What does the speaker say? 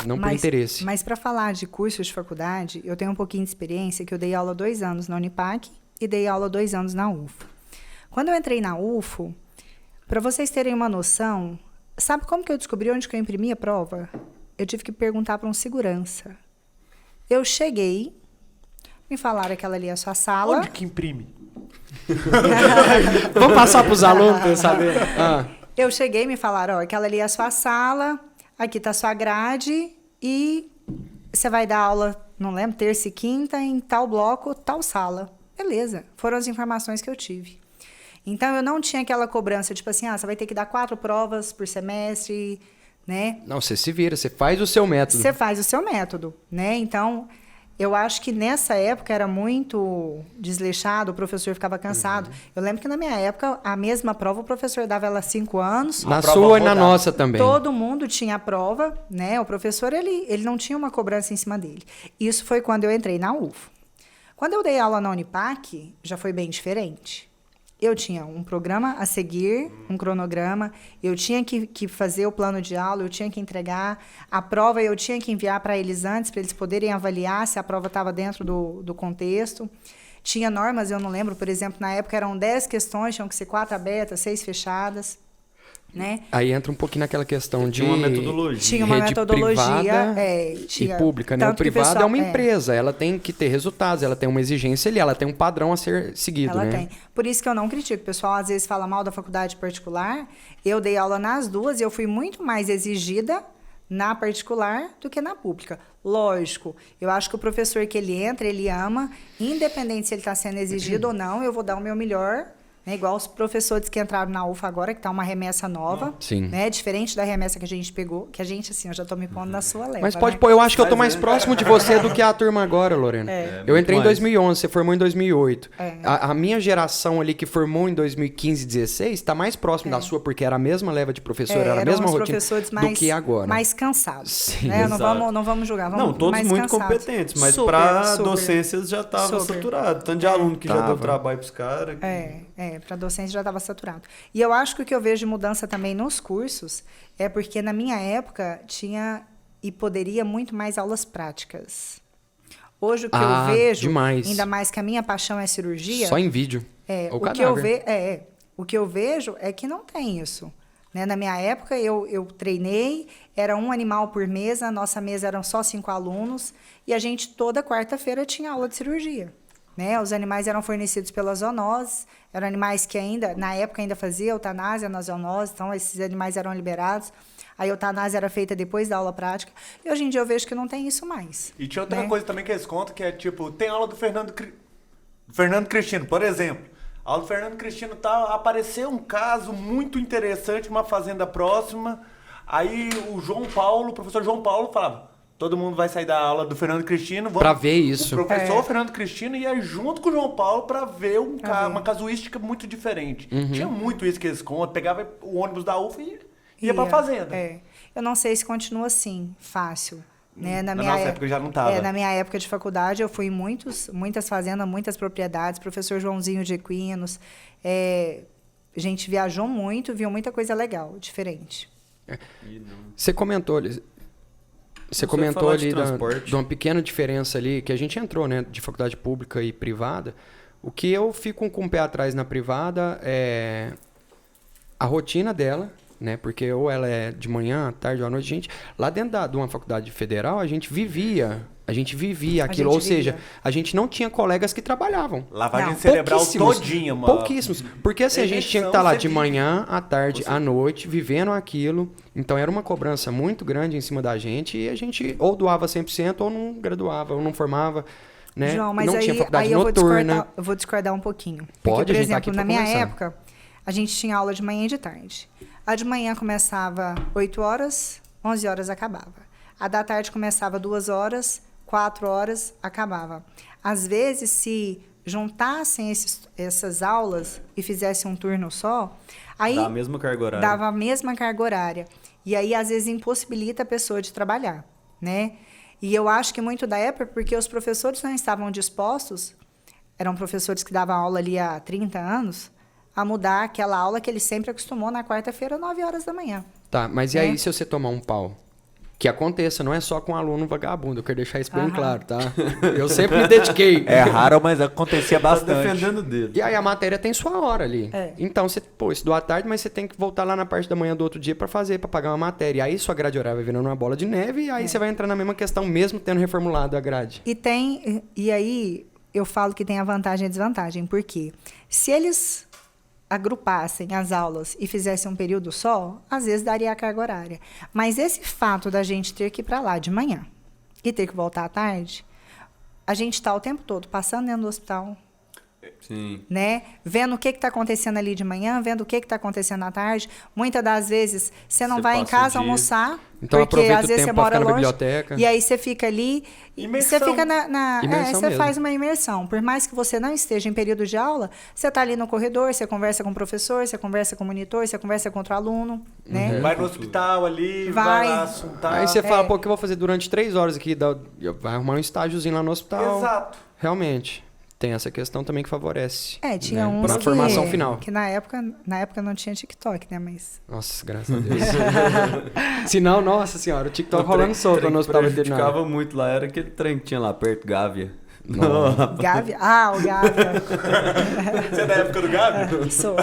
não por interesse. Mas para falar de cursos de faculdade, eu tenho um pouquinho de experiência, que eu dei aula 2 anos na Unipac e dei aula 2 anos na UFO. Quando eu entrei na UFO, para vocês terem uma noção, sabe como que eu descobri onde que eu imprimi a prova? Eu tive que perguntar para um segurança. Eu cheguei, me falaram que ela ali é a sua sala. Onde que imprime? Vamos passar para os alunos para saber. Eu cheguei e me falaram, aquela ali é a sua sala, aqui está a sua grade e você vai dar aula, não lembro, terça e quinta, em tal bloco, tal sala. Beleza, foram as informações que eu tive. Então, eu não tinha aquela cobrança, tipo assim, você vai ter que dar 4 provas por semestre, né? Não, você se vira, você faz o seu método. Você faz o seu método, né? Então, eu acho que nessa época era muito desleixado, o professor ficava cansado. Eu lembro que na minha época, a mesma prova, o professor dava ela 5 anos. Na sua e na nossa também. Todo mundo tinha a prova, né? O professor, ele não tinha uma cobrança em cima dele. Isso foi quando eu entrei na UFO. Quando eu dei aula na Unipac, já foi bem diferente. Eu tinha um programa a seguir, um cronograma, eu tinha que fazer o plano de aula, eu tinha que entregar a prova, eu tinha que enviar para eles antes, para eles poderem avaliar se a prova estava dentro do contexto. Tinha normas, eu não lembro, por exemplo, na época eram 10 questões, tinham que ser 4 abertas, 6 fechadas. Né? Aí entra um pouquinho naquela questão de... Tinha uma metodologia. Tinha uma rede metodologia. E pública, né? O privado é uma empresa, ela tem que ter resultados, ela tem uma exigência ali, ela tem um padrão a ser seguido, ela né? Tem. Por isso que eu não critico. O pessoal às vezes fala mal da faculdade particular. Eu dei aula nas duas e eu fui muito mais exigida na particular do que na pública. Lógico, eu acho que o professor que ele entra, ele ama, independente se ele está sendo exigido ou não, eu vou dar o meu melhor. Né, igual os professores que entraram na UFA agora, que está uma remessa nova, né, diferente da remessa que a gente pegou, que a gente, assim, eu já estou me pondo na sua leva. Mas pode né? pôr, eu acho que eu estou mais próximo de você do que a turma agora, Lorena. Eu entrei em 2011, você formou em 2008. A minha geração ali que formou em 2015, 2016, está mais próximo da sua, porque era a mesma leva de professor, era a mesma rotina do que agora. Mais cansados. Sim, né? Não vamos julgar, vamos não, todos mais muito cansados. competentes, mas para docências já estava saturado. Tanto de aluno que já deu trabalho para os caras. Para a docência já estava saturado. E eu acho que o que eu vejo de mudança também nos cursos é porque na minha época tinha e poderia muito mais aulas práticas. Hoje o que eu vejo, demais. ainda mais que a minha paixão é cirurgia... Só em vídeo. O que eu vejo é que não tem isso. Né? Na minha época, eu treinei, era um animal por mesa, a nossa mesa eram só 5 alunos, e a gente toda quarta-feira tinha aula de cirurgia. Né? Os animais eram fornecidos pelas zoonoses, eram animais que na época ainda fazia eutanásia nas zoonoses, então esses animais eram liberados. A eutanásia era feita depois da aula prática, e hoje em dia eu vejo que não tem isso mais. E tinha outra coisa também que eles contam, que é tipo, tem aula do Fernando Cristino, por exemplo. A aula do Fernando Cristino apareceu um caso muito interessante, uma fazenda próxima, aí o professor João Paulo falava... Todo mundo vai sair da aula do Fernando Cristino. Para ver isso. O professor Fernando Cristino ia junto com o João Paulo para ver uma casuística muito diferente. Tinha muito isso que eles contam. Pegava o ônibus da UFA e ia para a fazenda. Eu não sei se continua assim, fácil. Né? Na nossa época já não estava. Na minha época de faculdade, eu fui em muitas fazendas, muitas propriedades. Professor Joãozinho de Equinos. A gente viajou muito, viu muita coisa legal, diferente. Você comentou... Você comentou ali de uma pequena diferença ali, que a gente entrou, né, de faculdade pública e privada. O que eu fico com o pé atrás na privada é a rotina dela, né, porque ou ela é de manhã, à tarde ou à noite. Lá dentro de uma faculdade federal, a gente vivia aquilo, ou seja, a gente não tinha colegas que trabalhavam. Lavagem cerebral todinha, mano. Pouquíssimos. Porque assim, a gente tinha que estar lá de manhã, à tarde, à noite, vivendo aquilo. Então era uma cobrança muito grande em cima da gente e a gente ou doava 100% ou não graduava, ou não formava. Né? João, mas não tinha faculdade eu noturna. vou discordar um pouquinho. Pode, porque, por exemplo, tá aqui na minha conversar. época, a gente tinha aula de manhã e de tarde. A de manhã começava 8 horas, 11 horas acabava. A da tarde começava 2 horas, 4 horas, acabava. Às vezes, se juntassem essas aulas e fizessem um turno só, aí dava a mesma carga horária. Dava a mesma carga horária. E aí, às vezes, impossibilita a pessoa de trabalhar, né? E eu acho que muito da época, porque os professores não estavam dispostos, eram professores que davam aula ali há 30 anos, a mudar aquela aula que ele sempre acostumou na quarta-feira, 9 horas da manhã. Tá, mas e aí se você tomar um pau? Que aconteça, não é só com aluno vagabundo, eu quero deixar isso bem claro, tá? Eu sempre me dediquei. É raro, mas acontecia bastante. Tá defendendo dele. E aí a matéria tem sua hora ali. É. Então, você, estudou à tarde, mas você tem que voltar lá na parte da manhã do outro dia pra pagar uma matéria. E aí sua grade horária vai virando uma bola de neve e aí você vai entrar na mesma questão, mesmo tendo reformulado a grade. E aí eu falo que tem a vantagem e a desvantagem, porque se eles agrupassem as aulas e fizessem um período só, às vezes daria a carga horária. Mas esse fato da gente ter que ir para lá de manhã e ter que voltar à tarde, a gente está o tempo todo passando dentro do hospital, Sim. né? Vendo o que está acontecendo ali de manhã, vendo o que está acontecendo à tarde. Muitas das vezes você não Você vai em passa o casa dia. almoçar, Então porque aproveita às o vezes tempo você pra mora ficar na longe, biblioteca. e aí você fica ali, e Imersão. você fica Imersão você mesmo. faz uma imersão. Por mais que você não esteja em período de aula, você está ali no corredor, você conversa com o professor, você conversa com o monitor, você conversa com outro aluno, né? Vai no hospital ali, Vai. vai lá assuntar. Aí você fala, pô, o que eu vou fazer durante 3 horas aqui? Vai arrumar um estágiozinho lá no hospital. Exato. Realmente. Tem essa questão também que favorece. Tinha né? uns Na formação final. que na época não tinha TikTok, né? Mas Nossa, graças a Deus. Se não, nossa senhora, o TikTok O rolando solto trem no que hospital prejudicava veterinário. muito lá, era aquele trem que tinha lá perto, Gávea. Gávea? O Gávea. Você é da época do Gabi? Sou.